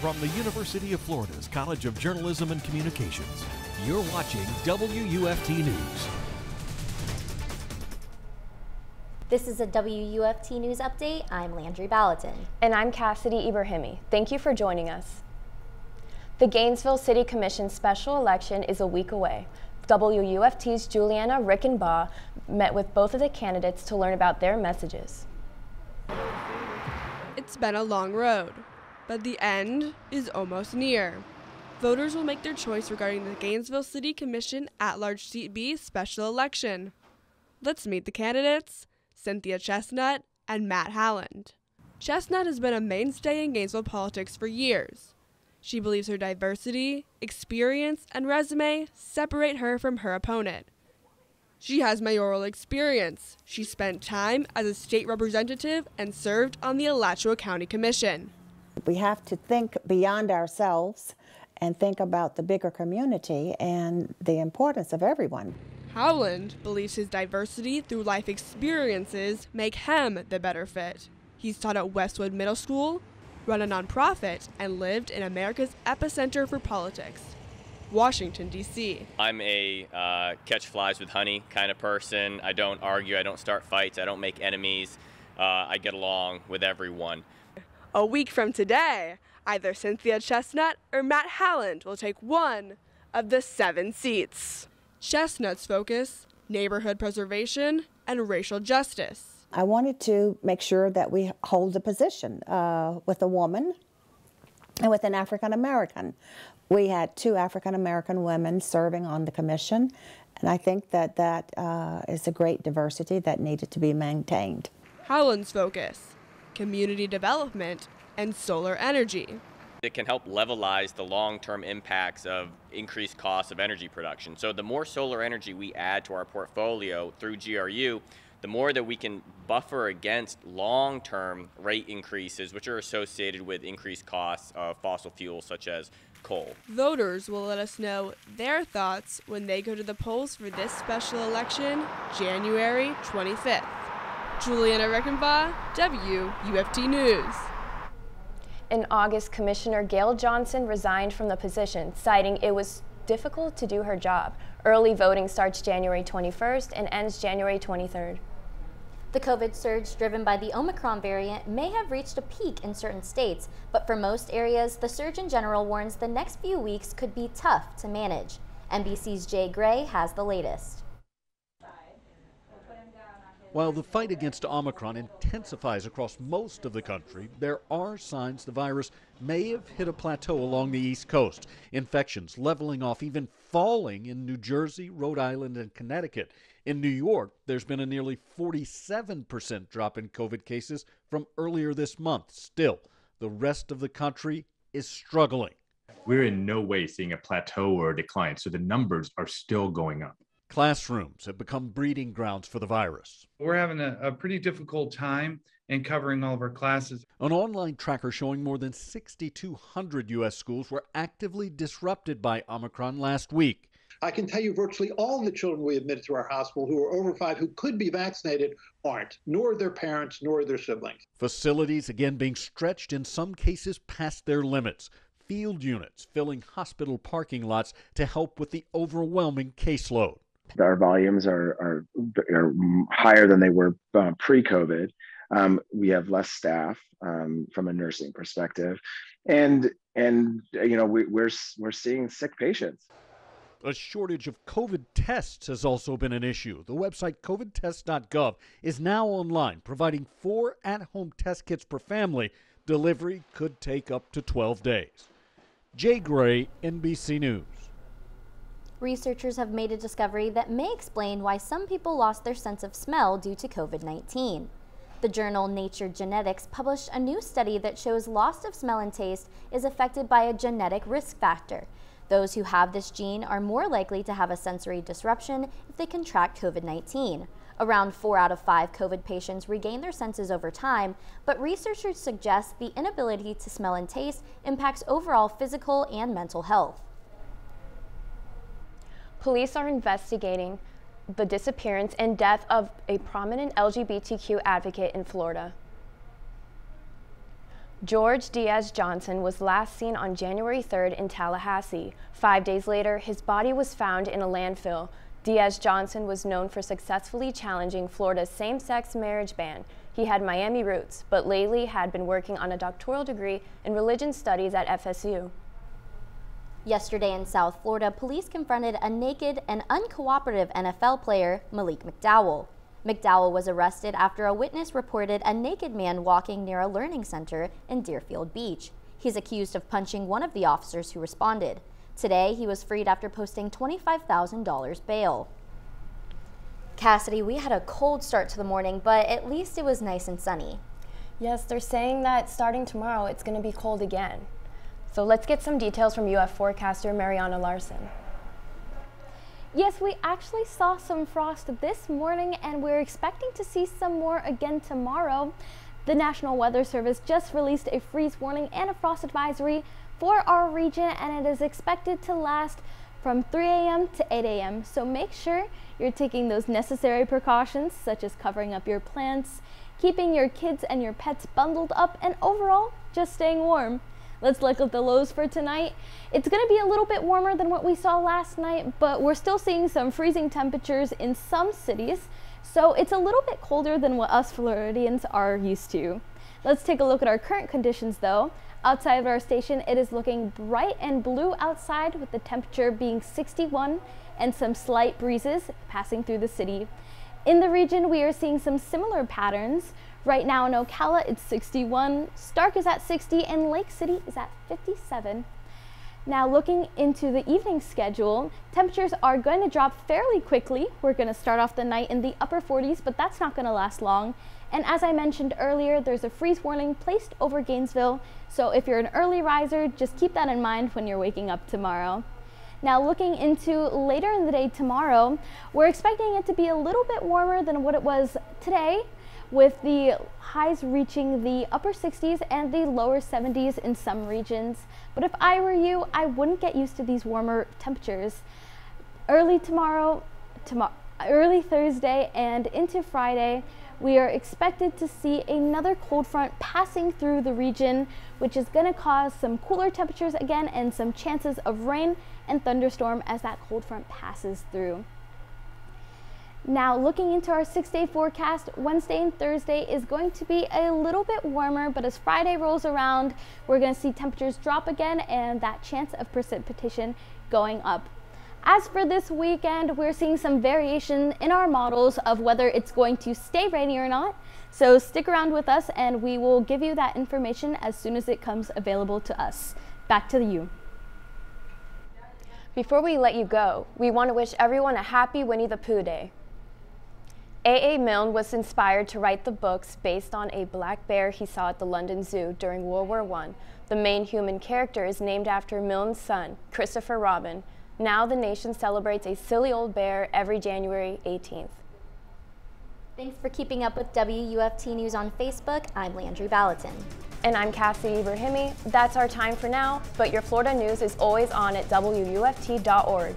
From the University of Florida's College of Journalism and Communications, you're watching WUFT News. This is a WUFT News Update. I'm Landry Baliton. And I'm Kassidy Ebrahimi. Thank you for joining us. The Gainesville City Commission special election is a week away. WUFT's Julianna Reichenbach met with both of the candidates to learn about their messages. It's been a long road, but the end is almost near. Voters will make their choice regarding the Gainesville City Commission at-large Seat B special election. Let's meet the candidates, Cynthia Chestnut and Matt Halland. Chestnut has been a mainstay in Gainesville politics for years. She believes her diversity, experience, and resume separate her from her opponent. She has mayoral experience. She spent time as a state representative and served on the Alachua County Commission. We have to think beyond ourselves and think about the bigger community and the importance of everyone. Howland believes his diversity through life experiences make him the better fit. He's taught at Westwood Middle School, run a nonprofit, and lived in America's epicenter for politics, Washington, D.C. I'm a catch flies with honey kind of person. I don't argue, I don't start fights, I don't make enemies. I get along with everyone. A week from today, either Cynthia Chestnut or Matt Halland will take one of the 7 seats. Chestnut's focus, neighborhood preservation and racial justice. I wanted to make sure that we hold the position with a woman and with an African American. We had 2 African American women serving on the commission, and I think that that is a great diversity that needed to be maintained. Howland's focus, community development and solar energy. It can help levelize the long-term impacts of increased costs of energy production. So the more solar energy we add to our portfolio through GRU, the more that we can buffer against long-term rate increases, which are associated with increased costs of fossil fuels such as coal. Voters will let us know their thoughts when they go to the polls for this special election, January 25th. Julianna Reichenbach, WUFT News. In August, Commissioner Gail Johnson resigned from the position, citing it was difficult to do her job. Early voting starts January 21st and ends January 23rd. The COVID surge driven by the Omicron variant may have reached a peak in certain states, but for most areas, the Surgeon General warns the next few weeks could be tough to manage. NBC's Jay Gray has the latest. While the fight against Omicron intensifies across most of the country, there are signs the virus may have hit a plateau along the East Coast. Infections leveling off, even falling in New Jersey, Rhode Island, and Connecticut. In New York, there's been a nearly 47% drop in COVID cases from earlier this month. Still, the rest of the country is struggling. We're in no way seeing a plateau or a decline, so the numbers are still going up. Classrooms have become breeding grounds for the virus. We're having a pretty difficult time in covering all of our classes. An online tracker showing more than 6,200 U.S. schools were actively disrupted by Omicron last week. I can tell you virtually all the children we admitted to our hospital who are over 5 who could be vaccinated aren't, nor their parents, nor their siblings. Facilities again being stretched, in some cases past their limits. Field units filling hospital parking lots to help with the overwhelming caseload. Our volumes are higher than they were pre-COVID. We have less staff from a nursing perspective, and you know we're seeing sick patients. A shortage of COVID tests has also been an issue. The website covidtest.gov is now online, providing 4 at-home test kits per family. Delivery could take up to 12 days. Jay Gray, NBC News. Researchers have made a discovery that may explain why some people lost their sense of smell due to COVID-19. The journal Nature Genetics published a new study that shows loss of smell and taste is affected by a genetic risk factor. Those who have this gene are more likely to have a sensory disruption if they contract COVID-19. Around 4 out of 5 COVID patients regain their senses over time, but researchers suggest the inability to smell and taste impacts overall physical and mental health. Police are investigating the disappearance and death of a prominent LGBTQ advocate in Florida. George Diaz Johnson was last seen on January 3rd in Tallahassee. 5 days later, his body was found in a landfill. Diaz Johnson was known for successfully challenging Florida's same-sex marriage ban. He had Miami roots, but lately had been working on a doctoral degree in religion studies at FSU. Yesterday in South Florida, police confronted a naked and uncooperative NFL player, Malik McDowell. McDowell was arrested after a witness reported a naked man walking near a learning center in Deerfield Beach. He's accused of punching one of the officers who responded. Today, he was freed after posting $25,000 bail. Kassidy, we had a cold start to the morning, but at least it was nice and sunny. Yes, they're saying that starting tomorrow, it's going to be cold again. So let's get some details from UF forecaster Mariana Larsen. Yes, we actually saw some frost this morning, and we're expecting to see some more again tomorrow. The National Weather Service just released a freeze warning and a frost advisory for our region, and it is expected to last from 3 a.m. to 8 a.m. So make sure you're taking those necessary precautions, such as covering up your plants, keeping your kids and your pets bundled up, and overall, just staying warm. Let's look at the lows for tonight. It's going to be a little bit warmer than what we saw last night, but we're still seeing some freezing temperatures in some cities, so it's a little bit colder than what us Floridians are used to. Let's take a look at our current conditions though. Outside of our station, it is looking bright and blue outside, with the temperature being 61 and some slight breezes passing through the city. In the region, we are seeing some similar patterns. Right now in Ocala, it's 61, Stark is at 60, and Lake City is at 57. Now looking into the evening schedule, temperatures are going to drop fairly quickly. We're going to start off the night in the upper 40s, but that's not going to last long. And as I mentioned earlier, there's a freeze warning placed over Gainesville, so if you're an early riser, just keep that in mind when you're waking up tomorrow. Now looking into later in the day tomorrow, we're expecting it to be a little bit warmer than what it was today, with the highs reaching the upper 60s and the lower 70s in some regions. But if I were you, I wouldn't get used to these warmer temperatures. Early Thursday and into Friday, we are expected to see another cold front passing through the region, which is going to cause some cooler temperatures again and some chances of rain and thunderstorm as that cold front passes through. Now looking into our 6-day forecast, Wednesday and Thursday is going to be a little bit warmer, but as Friday rolls around, we're going to see temperatures drop again and that chance of precipitation going up. As for this weekend, we're seeing some variation in our models of whether it's going to stay rainy or not. So stick around with us and we will give you that information as soon as it comes available to us. Back to you. Before we let you go, we want to wish everyone a happy Winnie the Pooh Day. A.A. Milne was inspired to write the books based on a black bear he saw at the London Zoo during World War I. The main human character is named after Milne's son, Christopher Robin. Now the nation celebrates a silly old bear every January 18th. Thanks for keeping up with WUFT News on Facebook. I'm Landry Baliton. And I'm Kassidy Ebrahimi. That's our time for now, but your Florida news is always on at WUFT.org.